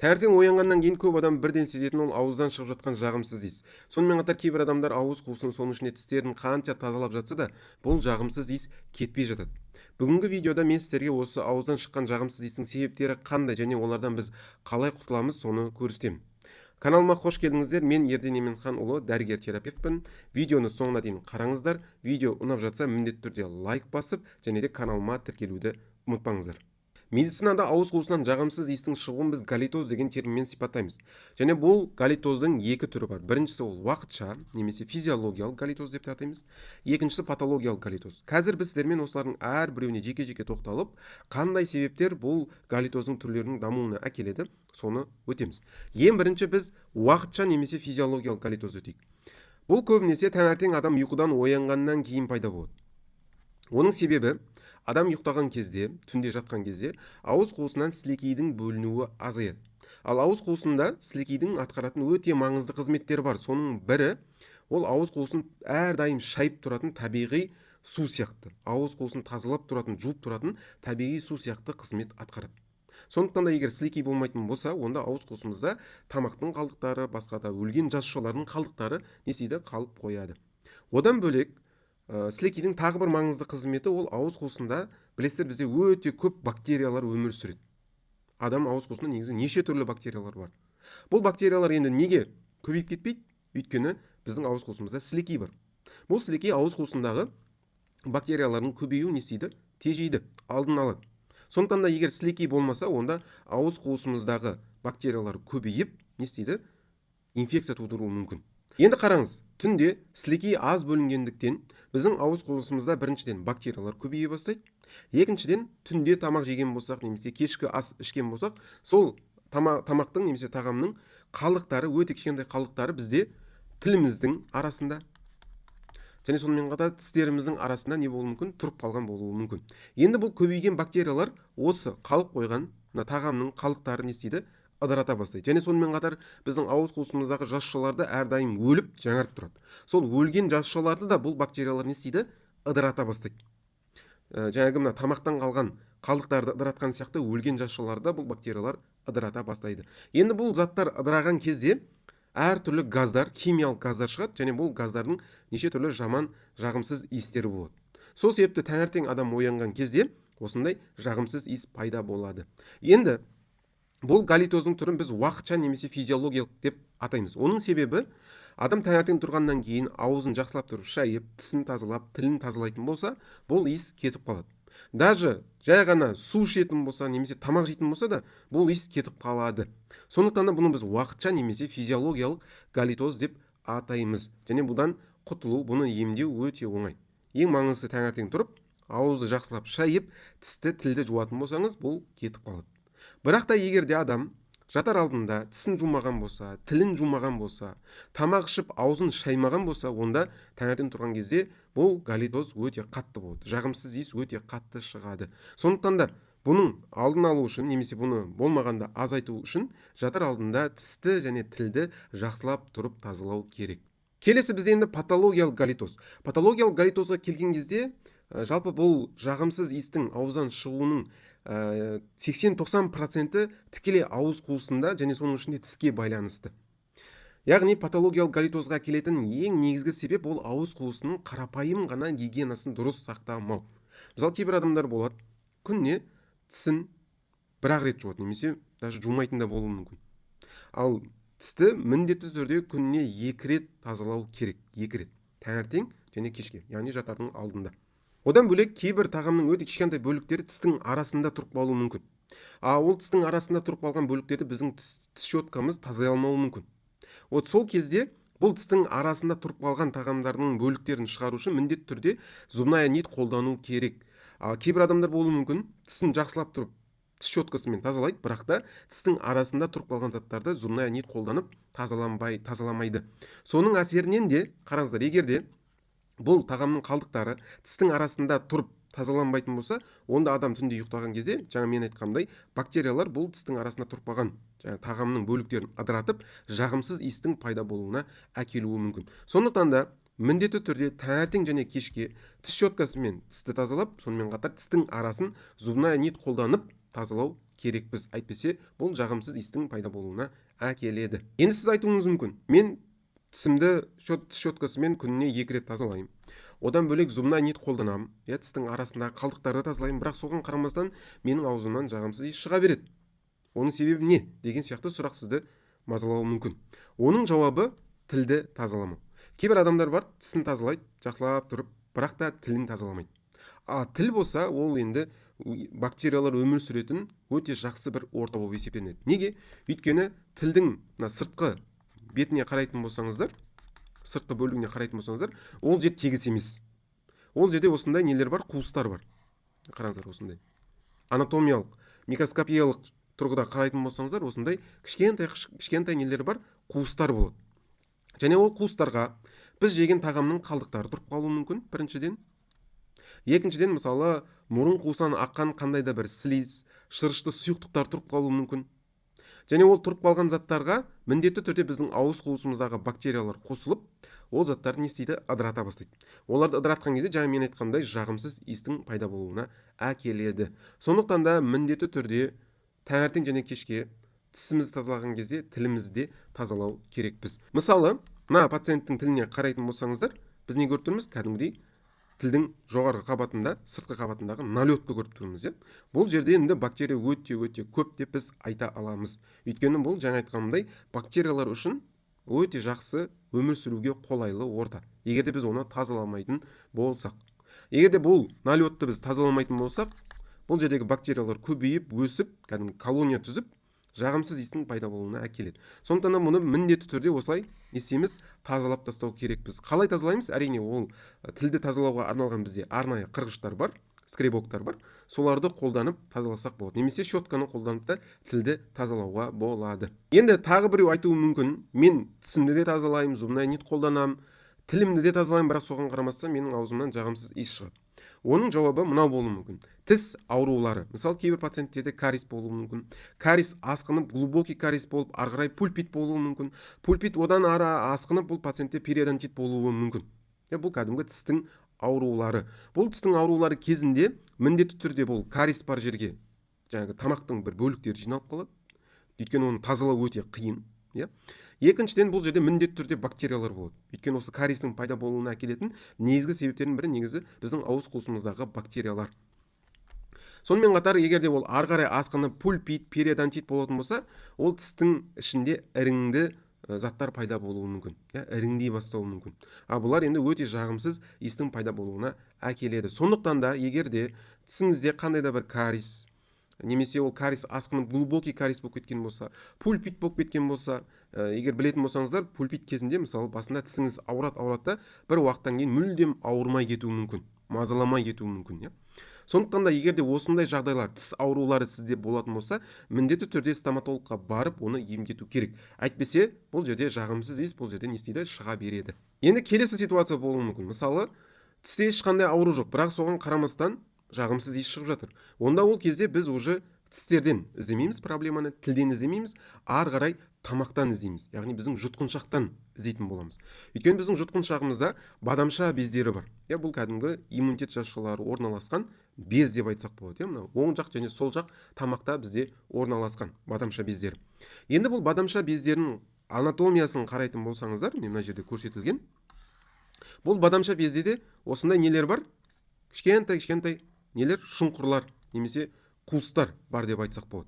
Таңертең оянғаннан кейін көп адам бірден сезетін ол ауыздан шығып жатқан жағымсыз иіс. Сонымен қатар кейбір адамдар ауыз қуысын, соның ішінде тістерін қанша тазалап жатса да, бұл жағымсыз иіс кетпей жатады. Бүгінгі видеода мен сіздерге осы ауыздан шыққан жағымсыз иістің себептері қандай және олардан біз қалай құтыламыз, соны көрсетемін. Каналыма қош келдіңіздер. Мен Ерден Еменханұлы, дәрігер-терапевтпін. Видеоны соңына дейін қараңыздар. Видео ұнап жатса міндетті түрде лайк басып, және де каналыма тіркелуді ұмытпаңыздар. Медицинада ауыз қуысынан жағымсыз иістің шығуын біз галитоз деген терминмен сипаттаймыз. Және бұл галитоздың екі түрі бар. Біріншісі ол уақытша немесе физиологиялық галитоз деп атаймыз. Екіншісі патологиялық галитоз. Қазір біз сіздермен осылардың әрбіреуіне жеке-жеке тоқталып, қандай себептер бұл галитоздың түрлерінің дамуына әкеледі, соны өтеміз. Ең бірінші біз уақытша немесе физиологиялық галитоз өтейік. Бұл көбінесе таңертең адам ұйқыдан оянғаннан кейін пайда болады. Оның себебі адам ұйықтаған кезде, түнде жатқан кезде ауыз қуысынан сілекейдің бөлінуі азаяды. Ал ауыз қуысында сілекейдің атқаратын өте маңызды қызметтері бар. Соның бірі ол ауыз қуысын әрдайым шайып тұратын табиғи су сияқты. Ауыз қуысын тазалап тұратын, жуып тұратын табиғи су сияқты қызмет атқарады. Сондықтан да егер сілекей болмайтын болса, онда ауыз қуысымызда тамақтың қалдықтары, басқа да өлген жасушалардың қалдықтары қалып қояды. Одан бөлек сілекейдің тағы бір маңызды қызметі ол ауыз қуысында, білесіздер, бізде өте көп бактериялар өмір сүреді. Адам ауыз қуысында негізі неше түрлі бактериялар бар. Бұл бактериялар енді неге көбейіп кетпейді? Өйткені біздің ауыз қуысымызда сілекей бар. Бұл сілекей ауыз қуысындағы бактериялардың көбеюін тежейді, алдын алады. Сондықтан да егер сілекей болмаса, онда ауыз қуысымыздағы бактериялар көбейіп, инфекция тудыруы мүмкін. Енді қараңыз, түнде сілекей аз бөлінгендіктен біздің ауыз қуысымызда біріншіден бактериялар көбейе бастайды. Екіншіден, түнде тамақ жеген болсақ, немесе кешкі ас ішкен болсақ, сол тамақтың немесе тағамның қалдықтары, өте кішкентай қалдықтары бізде тіліміздің арасында, және сонымен қатар тістеріміздің арасында не болуы мүмкін? Тұрып қалған болуы мүмкін. Енді бұл көбейген бактериялар осы қалып қойған тағамның қалдықтарын ыдырата бастайды. Және сонымен қатар біздің ауыз қуысымыздағы жасушаларды әрдайым өліп жаңарып тұрады. Сол өлген жасушаларды да бұл бактериялар ыдырата бастайды. Жаңағы тамақтан қалған қалдықтарды ыдыратқан сияқты өлген жасушаларды бұл бактериялар ыдырата бастайды. Енді бұл заттар ыдыраған кезде әртүрлі газдар, химиялық газдар шығады, және бұл газдардың неше түрлі жаман, жағымсыз иістері болады. Сол себепті таңертең адам оянған кезде осындай жағымсыз иіс пайда болады. Енді бұл галитоздың түрін біз уақытша немесе физиологиялық деп атаймыз. Оның себебі адам таңертең тұрғаннан кейін аузын жақсылап тұрып шайып, тісін тазалап, тілін тазалайтын болса, бұл иіс кетіп қалады. Даже жай ғана су ішетін болса, немесе тамақ жейтін болса да, бұл иіс кетіп қалады. Сондықтан да бұны біз уақытша немесе физиологиялық галитоз деп атаймыз. Және бұдан құтылу, бұны емдеу өте оңай. Ең маңыздысы таңертең тұрып, ауызды жақсылап шайып, тісті, тілді жуатын болсаңыз, бұл кетіп қалады. Бірақ та егер де адам жатар алдында тісін жумаған болса, тілін жумаған болса, тамақ ішіп аузын шаймаған болса, онда таңертең тұрған кезде бұл галитоз өте қатты болады. Жағымсыз иіс өте қатты шығады. Сондықтан да бұның алдын алу үшін, немесе бұны болмағанда азайту үшін жатар алдында тісті және тілді жақсылап тұрып тазалау керек. Келесі бізде енді патологиялық галитоз. Патологиялық галитозға келген кезде, жалпы бұл жағымсыз иістің ауыздан шығуының 80-90% тікелей ауыз қуысында және соның ішінде тіске байланысты. Яғни патологиялық галитозға келетін ең негізгі себеп ол ауыз қуысының қарапайым ғана гигиенасын дұрыс сақтамау. Мысалы, кейбір адамдар болады, күніне тісін бір-ақ рет жуады, немесе даже жумайтын да болуы мүмкін. Ал тісті міндетті түрде күніне 2 рет тазалау керек, 2 рет. Таңертең және кешке, яғни жатардың алдында. Одан бөлек кейбір тағамның өте кішкентай бөліктері тістің арасында тұрып қалуы мүмкін. Ол тістің арасында тұрып қалған бөліктерді біздің тіс щеткамыз тазалай алмауы мүмкін. Сол кезде бұл тістің арасында тұрып қалған тағамдардың бөліктерін шығару үшін міндетті түрде зубная нит қолдану керек. Кейбір адамдар болуы мүмкін, тісін жақсылап тұрып тіс щеткасымен тазалайды, бірақ та тістің арасында тұрып қалған заттарды зубная нит қолданып тазаламайды. Соның әсерінен де, қараңыздар, егер де бұл тағамның қалдықтары тістің арасында тұрып тазаланбайтын болса, онда адам түнде ұйықтаған кезде, жаңа мен айтқандай, бактериялар бұл тістің арасында тұрып қалған тағамның бөліктерін ыдыратып, жағымсыз иістің пайда болуына әкелуі мүмкін. Сондықтан да міндетті түрде таңертең және кешке тіс щеткасымен тісті тазалап, сонымен қатар тістің арасын зубная нит қолданып тазалау керекпіз. Әйтпесе бұл жағымсыз иістің пайда болуына әкеледі. Енді сіз айтуыңыз мүмкін, мен тісімді тіс щеткасымен күніне 2 рет тазалаймын. Одан бөлек зубная нит қолданамын. Тістің арасындағы қалдықтарды тазалаймын, бірақ соған қарамастан менің аузымнан жағымсыз иіс шыға береді. Оның себебі не? Деген сияқты сұрақ сізді мазалауы мүмкін. Оның жауабы тілді тазаламау. Кейбір адамдар бар, тісін тазалайды, жақсылап тұрып, бірақ та тілін тазаламайды. Тіл болса, ол енді бактериялар өмір сүретін өте жақсы бір орта болып есептелінеді. Неге? Өйткені тілдің сыртқы бетіне қарайтын болсаңыздар, сыртқы бөлігіне қарайтын болсаңыздар, ол жер тегіс емес. Ол жерде осындай нелер бар, қуыстар бар. Қараңыздар, осындай. Анатомиялық, микроскопиялық тұрғыда қарайтын болсаңыздар, осындай кішкентай нелер бар, қуыстар болады. Және ол қуыстарға біз жеген тағамның қалдықтары тұрып қалуы мүмкін, біріншіден. Екіншіден, мысалы, мұрын қуысынан аққан қандай да бір слиз, шырышты сұйықтықтар тұрып қалуы мүмкін. Және ол тұрып қалған заттарға міндетті түрде біздің ауыз қуысымыздағы бактериялар қосылып, ол заттарды не істейді? Ыдырата бастайды. Оларды ыдыратқан кезде, жаңа мен айтқандай, жағымсыз иістің пайда болуына әкеледі. Сондықтан да міндетті түрде таңертең және кешке тісімізді тазалаған кезде тілімізді тазалау керекпіз. Мысалы, мына пациенттің тіліне қарайтын болсаңыздар, біз не көріп тұрмыз? Кәдімгідей тілдің жоғарғы қабатында, сыртқы қабатындағы налетті көріп тұрмыз. Бұл жерде енді бактерия өте көп деп біз айта аламыз. Өйткені бұл жаңа айтқанымдай бактериялар үшін өте жақсы өмір сүруге қолайлы орта. Егерде біз оны тазаламайтын болсақ. Егерде бұл налетті біз тазаламайтын болсақ, бұл жердегі бактериялар көбейіп, өсіп, кәдімгі колония түзіп, жағымсыз иістің пайда болуына әкеледі. Сондықтан да мұны міндетті түрде осылай не істейміз? Тазалап тастау керекпіз. Қалай тазалаймыз? Әрине, ол тілді тазалауға арналған бізде арнайы қырғыштар бар, скребоктар бар. Соларды қолданып тазаласақ болады. Немесе щетканы қолданып та тілді тазалауға болады. Енді тағы біреу айтуы мүмкін, мен тісімді де тазалаймын, зубная нит қолданамын, тілімді де тазалаймын, бірақ соған қарамастан менің аузымнан жағымсыз иіс шығады. Оның жауабы мынау болуы мүмкін. Тіс аурулары. Мысалы, кейбір пациенттерде кариес болуы мүмкін. Кариес асқынып, глубокий кариес болып, ары қарай пульпит болуы мүмкін. Пульпит одан ары асқынып, бұл пациентте периодонтит болуы мүмкін. Бұл кәдімгі тістің аурулары. Бұл тістің аурулары кезінде міндетті түрде бұл кариес бар жерге жаңағы тамақтың бір бөліктері жиналып қалады. Өйткені оны тазалау өте қиын. Екіншіден, бұл жерде міндетті түрде бактериялар болады. Өйткені осы кариестің пайда болуына әкелетін негізгі себептердің бірі негізі біздің ауыз қуысымыздағы бактериялар. Сонымен қатар, егерде ол ары қарай асқынып, пульпит, периодонтит болатын болса, ол тістің ішінде іріңді заттар пайда болуы мүмкін. Іріңдей бастауы мүмкін. Бұлар енді өте жағымсыз иістің пайда болуына әкеледі. Сондықтан да, егерде тісіңізде қандай да бір кариес, немесе ол кариес асқынып глубокий кариес болып кеткен болса, пульпит болып кеткен болса, егер білетін болсаңыздар, пульпит кезінде мысалы басында тісіңіз ауырады, бір уақыттан кейін мүлдем ауырмай кетуі мүмкін, мазаламай кетуі мүмкін. Сондықтан да, егерде осындай жағдайлар, тіс аурулары сізде болатын болса, міндетті түрде стоматологқа барып, оны емдету керек. Әйтпесе, бұл жерде жағымсыз иіс бұл жерде не істейді? Шыға береді. Енді келесі ситуация болуы мүмкін. Мысалы, тісте ешқандай ауру жоқ, бірақ соған қарамастан жағымсыз иіс шығып жатыр. Онда ол кезде біз уже тістерден іздемейміз проблеманы, тілден іздемейміз, ары қарай тамақтан іздейміз. Яғни біздің жұтқыншақтан іздейтін боламыз. Өйткені біздің жұтқыншағымызда бадамша бездері бар. Бұл кәдімгі иммунитет жасушалары орналасқан без деп айтсақ болады. Оң жақ және сол жақ тамақта бізде орналасқан бадамша бездері. Енді бұл бадамша бездерінің анатомиясын қарайтын болсаңыздар, мына жерде көрсетілген. Бұл бадамша безде осындай нелер бар? Кішкентай нелер, шұңқырлар, немесе қуыстар бар деп айтсақ болады.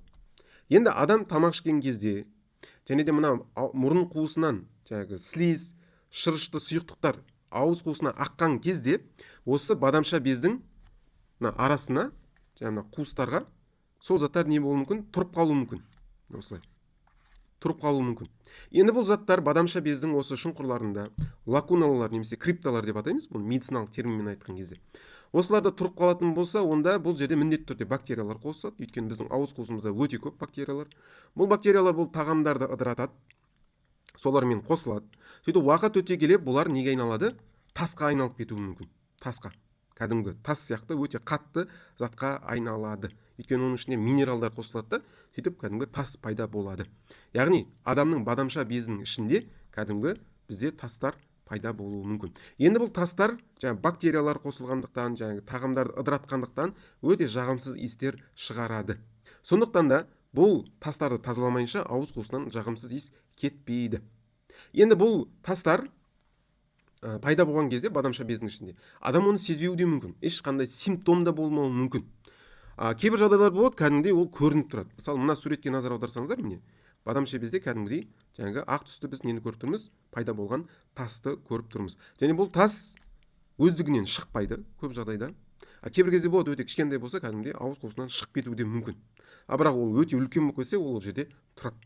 Енді адам тамақ ішкен кезде, және де мына мұрын қуысынан жаңағы слиз, шырышты сұйықтықтар ауыз қуысына аққан кезде, осы бадамша бездің арасына, жаңағы қуыстарға сол заттар не болуы мүмкін? Тұрып қалуы мүмкін. Осылай. Тұрып қалуы мүмкін. Енді бұл заттар бадамша бездің осы шұңқырларында, лакуналар немесе крипталар деп атаймыз, бұл медициналық терминмен айтқан кезде. Осыларда тұрып қалатын болса, онда бұл жерде міндетті түрде бактериялар қосылады. Өйткені біздің ауыз қуысымызда өте көп бактериялар. Бұл бактериялар бұл тағамдарды ыдыратады, солармен қосылады. Сөйтіп уақыт өте келе бұлар неге айналады? Тасқа айналып кетуі мүмкін. Тасқа. Кәдімгі тас сияқты өте қатты затқа айналады. Өйткені оның ішіне минералдар қосылады да, сөйтіп кәдімгі тас пайда болады. Яғни адамның бадамша безінің ішінде кәдімгі бізде тастар пайда болуы мүмкін. Енді бұл тастар бактериялар қосылғандықтан, тағамдарды ыдыратқандықтан өте жағымсыз иістер шығарады. Сондықтан да бұл тастарды тазаламайынша ауыз қуысынан жағымсыз иіс кетпейді. Енді бұл тастар пайда болған кезде бадамша бездің ішінде адам оны сезбеуі де мүмкін, ешқандай симптом да болмауы мүмкін. Кейбір жағдайлар болады, кәдімгідей ол көрініп тұрады. Мысалы, мына суретке назар аударсаңыздар, міне бадамша безде кәдімгідей жаңағы ақ түсті біз нені көріп тұрмыз? Пайда болған тасты көріп тұрмыз. Және бұл тас өздігінен шықпайды көп жағдайда. Кейбір кезде болады, өте кішкентай болса, кәдімгідей ауыз қуысынан шығып кетуі де мүмкін. Бірақ ол өте үлкен болып кетсе, ол жерде тұрады.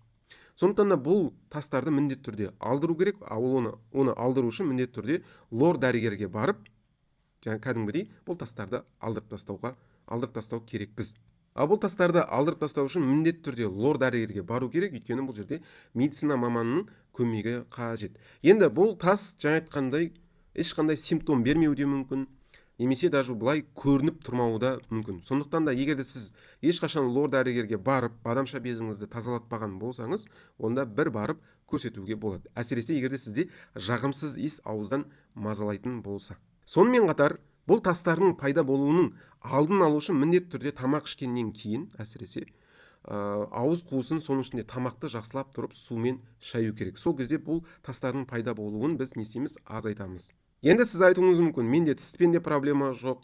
Сондықтан да бұл тастарды міндетті түрде алдыру керек. Оны алдыру үшін міндетті түрде лор дәрігерге барып, жаңа кәдімгідей бұл тастарды алдырып тастау керекпіз. Бұл тастарды алдырып тастау үшін міндетті түрде лор дәрігерге бару керек, өйткені бұл жерде медицина маманының көмегі қажет. Енді бұл тас жаңа айтқандай ешқандай симптом бермеуі де мүмкін, немесе даже бұлай көрініп тұрмауы да мүмкін. Сондықтан да егер де сіз ешқашан лор дәрігерге барып, бадамша безіңізді тазалатпаған болсаңыз, онда бір барып көрсетуге болады. Әсіресе егер де сізде жағымсыз иіс ауыздан мазалайтын болса. Сонымен қатар, бұл тастардың пайда болуының алдын алу үшін міндетті түрде тамақ ішкеннен кейін, әсіресе ауыз қуысын, соның ішінде тамақты жақсылап тұрып сумен шаю керек. Сол кезде бұл тастардың пайда болуын біз не істейміз? Азайтамыз. Енді сіз айтуыңыз мүмкін, менде тіспен де проблема жоқ,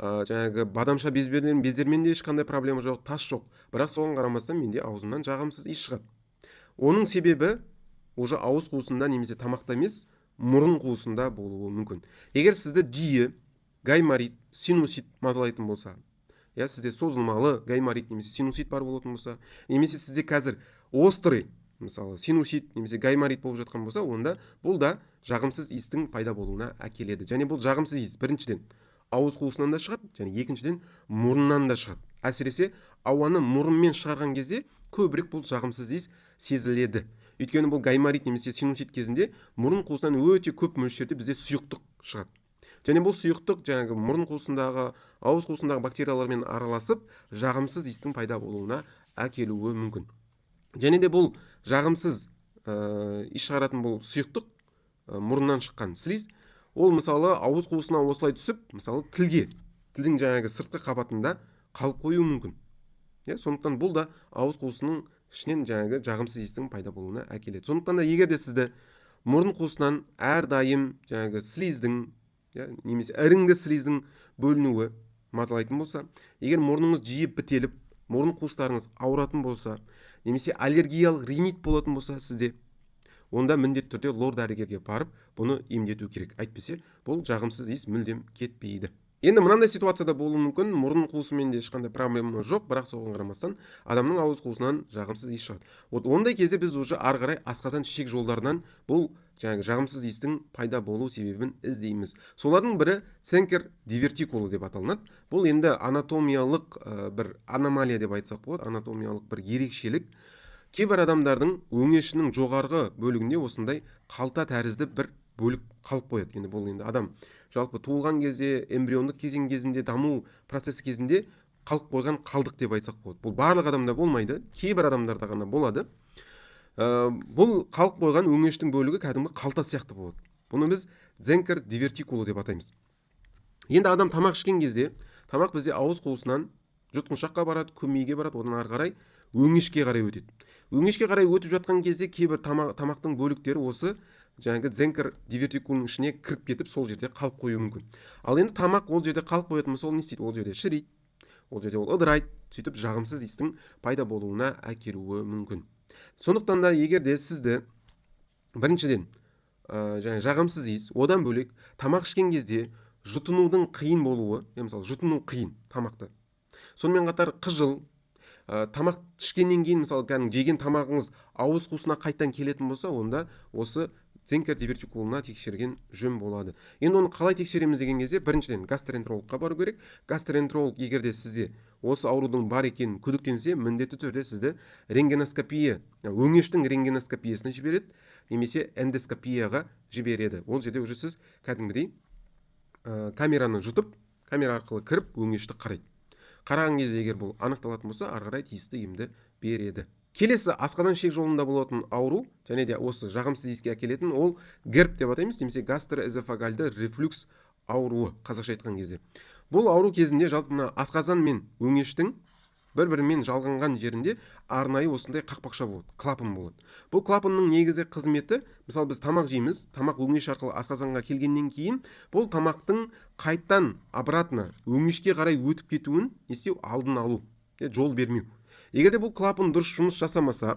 жаңағы бадамша бездермен де ешқандай проблема жоқ, тас жоқ. Бірақ соған қарамастан менде аузымнан жағымсыз иіс шығады. Оның себебі уже ауыз қуысында немесе тамақта емес, мұрын қуысында болуы мүмкін. Егер сізді жиі гайморит, синусит мазалайтын болса, сізде созылмалы гайморит немесе синусит бар болатын болса, немесе сізде қазір острый, мысалы синусит немесе гайморит болып жатқан болса, онда бұл да жағымсыз иістің пайда болуына әкеледі. Және бұл жағымсыз иіс біріншіден ауыз қуысынан да шығады, және екіншіден мұрыннан да шығады. Әсіресе ауаны мұрынмен шығарған кезде көбірек бұл жағымсыз иіс сезіледі. Өйткені бұл гайморит немесе синусит кезінде мұрын қуысынан өте көп мөлшерде бізде сұйықтық шығады. Және бұл сұйықтық жаңағы мұрын қуысындағы, ауыз қуысындағы бактериялармен араласып, жағымсыз иістің пайда болуына әкелуі мүмкін. Және де бұл жағымсыз иіс шығаратын бұл сұйықтық, мұрыннан шыққан слиз, ол мысалы ауыз қуысына осылай түсіп, мысалы тілдің жаңағы сыртқы қабатында қалып қоюы мүмкін. Сондықтан бұл да ауыз қуысының ішінен жаңағы жағымсыз иістің пайда болуына әкеледі. Сондықтан да егер де сізді мұрын қуысынан әрдайым жаңағы слиздің немесе іріңді слиздің бөлінуі мазалайтын болса, егер мұрныңыз жиі бітеліп, мұрын қуыстарыңыз ауыратын болса, немесе аллергиялық ринит болатын болса сізде, онда міндетті түрде лор дәрігерге барып, бұны емдету керек. Әйтпесе, бұл жағымсыз иіс мүлдем кетпейді. Енді мынандай ситуацияда болуы мүмкін, мұрын қуысымен де ешқандай проблема жоқ, бірақ соған қарамастан адамның ауыз қуысынан жағымсыз иіс шығады. Ондай кезде біз уже ары қарай асқазан ішек жолдарынан бұл жағымсыз иістің пайда болу себебін іздейміз. Солардың бірі ценкер дивертикулы деп аталынады. Бұл енді анатомиялық бір аномалия деп айтсақ болады, анатомиялық бір ерекшелік. Кейбір адамдардың өңешінің жоғарғы бөлігінде осындай қалта тәрізді бір бөлік қалып қояды. Енді бұл енді адам жалпы туылған кезде, эмбриондық кезең кезінде, даму процесі кезінде қалып қойған қалдық деп айтсақ болады. Бұл барлық адамда болмайды, кейбір адамдарда ғана болады. Бұл қалып қойған өңештің бөлігі кәдімгі қалта сияқты болады. Бұны біз ценкер дивертикулы деп атаймыз. Енді адам тамақ ішкен кезде, тамақ бізде ауыз қуысынан жұтқыншаққа барады, көмейге барады, одан ары қарай өңешке қарай өтеді. Өңешке қарай өтіп жатқан кезде кейбір тамақтың бөліктері осы жаңағы ценкер дивертикулының ішіне кіріп кетіп, сол жерде қалып қоюы мүмкін. Ал енді тамақ ол жерде қалып қоятын болса, ол не істейді? Ол жерде шірейді, ол жерде ол ыдырайды, сөйтіп жағымсыз иістің пайда болуына әкелуі мүмкін. Сондықтан да егер де сізді біріншіден жағымсыз иіс, одан бөлек тамақ ішкен кезде жұтынудың қиын болуы, мысалы жұтыну қиын тамақты. Сонымен қатар қыжыл, тамақ ішкеннен кейін мысалы жеген тамағыңыз ауыз қуысына қайтадан келетін болса, онда осы ценкер дивертикулына тексерген жөн болады. Енді оны қалай тексереміз деген кезде, біріншіден гастроэнтерологқа бару керек. Гастроэнтеролог егер де сізде осы аурудың бар екенін күдіктенсе, міндетті түрде сізді рентгеноскопия, өңештің рентгеноскопиясына жібереді, немесе эндоскопияға жібереді. Ол жерде уже сіз кәдімгідей камераны жұтып, камера арқылы кіріп өңешті қарайды. Қараған кезде егер бұл анықталатын болса, ары қарай тиісті емді береді. Келесі асқазан ішек жолында болатын ауру, және де осы жағымсыз иіске әкелетін, ол герп деп атаймыз, немесе гастроэзофагальды рефлюкс ауруы, қазақша айтқан кезде. Бұл ауру кезінде жалпы асқазан мен өңештің бір-бірімен жалғанған жерінде арнайы осындай қақпақша болады, клапан болады. Бұл клапанның негізгі қызметі, мысалы біз тамақ жейміз, тамақ өңеш арқылы асқазанға келгеннен кейін бұл тамақтың қайтадан обратно өңешке қарай өтіп кетуін не істеу, алдын алу, жол бермеу. Егер де бұл клапан дұрыс жұмыс жасамаса,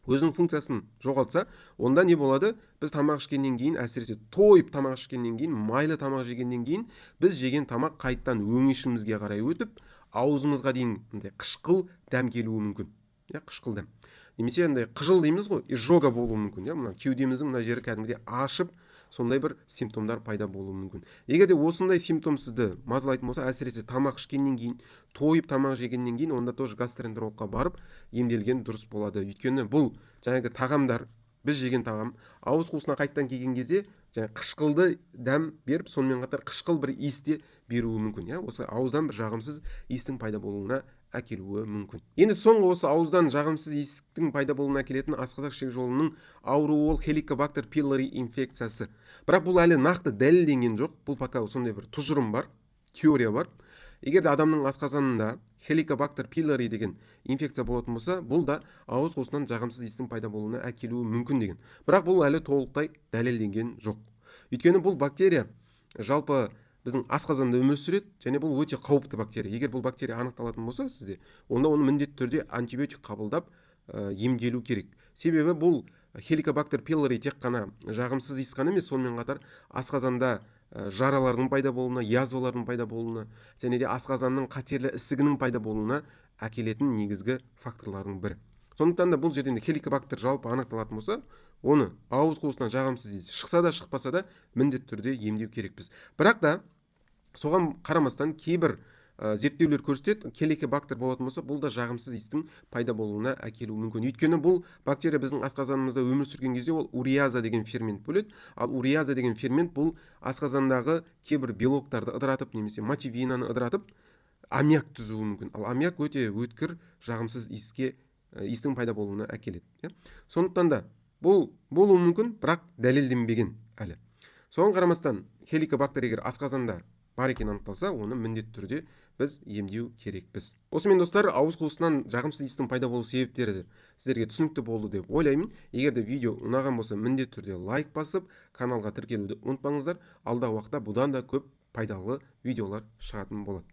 өзінің функциясын жоғалтса, онда не болады? Біз тамақ ішкеннен кейін, әсіресе тойып тамақ ішкеннен кейін, майлы тамақ жегеннен кейін, біз жеген тамақ қайттан өңешімізге қарай өтіп, аузымызға дейін қышқыл дәм келуі мүмкін. Қышқыл дәм. Немесе қыжыл дейміз ғой, изжога болуы мүмкін. Мына кеудеміздің мына жері кәдімгідей ашып, сондай бір симптомдар пайда болуы мүмкін. Егер де осындай симптом сізді мазалайтын болса, әсіресе тамақ ішкеннен кейін, тойып тамақ жегеннен кейін, онда тоже гастроэнтерологқа барып емделген дұрыс болады. Өйткені бұл жаңағы тағамдар, біз жеген тағам ауыз қуысына қайттан келген кезде қышқылды дәм беріп, сонымен қатар қышқыл бір иісте беруі мүмкін. Осы ауыздан бір жағымсыз иістің пайда болуына әкелуі мүмкін. Енді соңғы осы ауыздан жағымсыз иістің пайда болуына әкелетін асқазан ішек жолының ауруы ол Helicobacter pylori инфекциясы. Бірақ бұл әлі нақты дәлелденген жоқ. Бұл пока сондай бір тұжырым бар, теория бар. Егер де адамның асқазанында Helicobacter pylori деген инфекция болатын болса, бұл да ауыз қуысынан жағымсыз иістің пайда болуына әкелуі мүмкін деген. Бірақ бұл әлі толықтай дәлелденген жоқ. Өйткені бұл бактерия жалпы біздің асқазанда өмір сүреді, және бұл өте қауіпті бактерия. Егер бұл бактерия анықталатын болса сізде, онда оны міндетті түрде антибиотик қабылдап емделу керек. Себебі бұл Helicobacter pylori тек қана жағымсыз иіс қана емес, сонымен қатар асқазанда жаралардың пайда болуына, язвалардың пайда болуына, және де асқазанның қатерлі ісігінің пайда болуына әкелетін негізгі факторлардың бірі. Сондықтан да бұл жерден Helicobacter жалпы анықталатын болса, оны ауыз қуысынан жағымсыз иіс шықса да шықпаса да міндетті түрде емдеу керекпіз. Бірақ та соған қарамастан кейбір зерттеулер көрсетеді, Helicobacter болатын болса, бұл да жағымсыз иістің пайда болуына әкелуі мүмкін. Өйткені бұл бактерия біздің асқазанымызда өмір сүрген кезде ол уреаза деген фермент бөледі. Ал уреаза деген фермент бұл асқазандағы кейбір белоктарды ыдыратып, немесе мочевинаны ыдыратып, аммиак түзуі мүмкін. Ал аммиак өте өткір жағымсыз иістің пайда болуына әкеледі. Сондықтан да бұл болуы мүмкін, бірақ дәлелденбеген әлі. Соған қарамастан Helicobacter егер асқазанда бар екен анықталса, оны міндетті түрде біз емдеу керекпіз. Осымен достар, ауыз қуысынан жағымсыз иістің пайда болу себептері сіздерге түсінікті болды деп ойлаймын. Егер де видео ұнаған болса, міндетті түрде лайк басып, каналға тіркелуді ұмытпаңыздар. Алдағы уақытта бұдан да көп пайдалы видеолар шығатын болады.